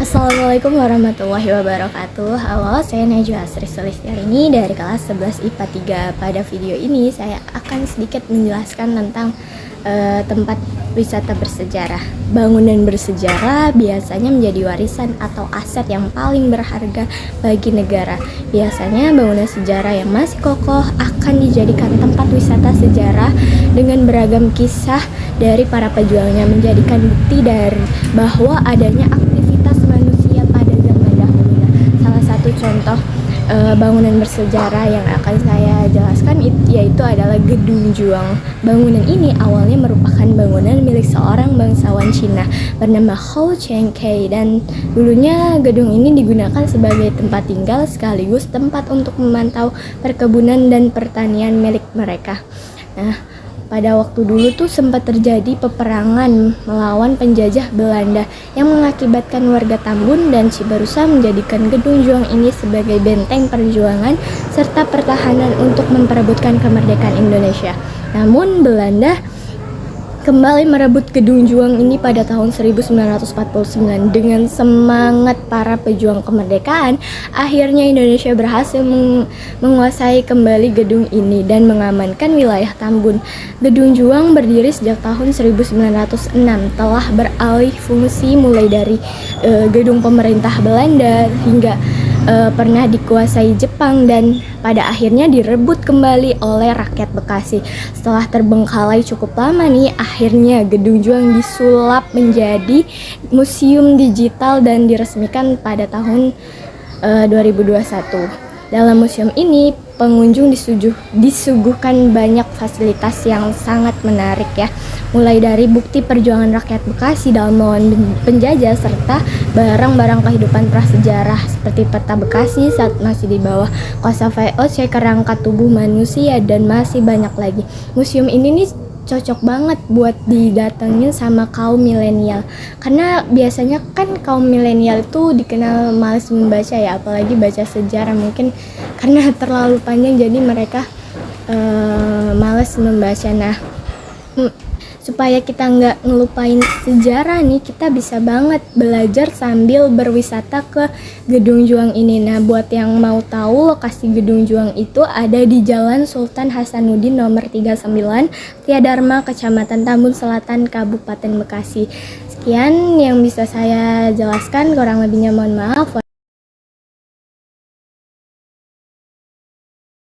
Assalamualaikum warahmatullahi wabarakatuh. Halo, saya Najwa Asri Sulistiarini dari kelas 11 IPA 3. Pada video ini saya akan sedikit menjelaskan tentang tempat wisata bersejarah. Bangunan bersejarah biasanya menjadi warisan atau aset yang paling berharga bagi negara. Biasanya bangunan sejarah yang masih kokoh akan dijadikan tempat wisata sejarah dengan beragam kisah dari para pejuangnya, menjadikan bukti dari bahwa adanya aktivitas manusia pada zaman dahulu. Salah satu contoh bangunan bersejarah yang akan saya jelaskan yaitu adalah Gedung Juang. Bangunan ini awalnya merupakan bangunan milik seorang bangsawan Cina bernama Hou Chengkei, dan dulunya gedung ini digunakan sebagai tempat tinggal sekaligus tempat untuk memantau perkebunan dan pertanian milik mereka. Nah, pada waktu dulu tuh sempat terjadi peperangan melawan penjajah Belanda yang mengakibatkan warga Tambun dan Cibarusah menjadikan Gedung Juang ini sebagai benteng perjuangan serta pertahanan untuk memperebutkan kemerdekaan Indonesia. Namun Belanda kembali merebut Gedung Juang ini pada tahun 1949. Dengan semangat para pejuang kemerdekaan, akhirnya Indonesia berhasil menguasai kembali gedung ini dan mengamankan wilayah Tambun. Gedung Juang berdiri sejak tahun 1906, telah beralih fungsi mulai dari gedung pemerintah Belanda hingga pernah dikuasai Jepang dan pada akhirnya direbut kembali oleh rakyat Bekasi. Setelah terbengkalai cukup lama nih, akhirnya Gedung Juang disulap menjadi museum digital dan diresmikan pada tahun 2021. Dalam museum ini pengunjung disuguhkan banyak fasilitas yang sangat menarik ya, mulai dari bukti perjuangan rakyat Bekasi dalam melawan penjajah serta barang-barang kehidupan prasejarah seperti peta Bekasi saat masih di bawah kuasa VOC, kerangka tubuh manusia, dan masih banyak lagi. Museum ini nih cocok banget buat didatengin sama kaum milenial, karena biasanya kan kaum milenial itu dikenal malas membaca ya, apalagi baca sejarah, mungkin karena terlalu panjang jadi mereka malas membaca. Nah, supaya kita nggak ngelupain sejarah nih, kita bisa banget belajar sambil berwisata ke Gedung Juang ini. Nah, buat yang mau tahu lokasi Gedung Juang itu ada di Jalan Sultan Hasanuddin nomor 39, Triadharma, Kecamatan Tambun Selatan, Kabupaten Bekasi. Sekian yang bisa saya jelaskan, kurang lebihnya mohon maaf.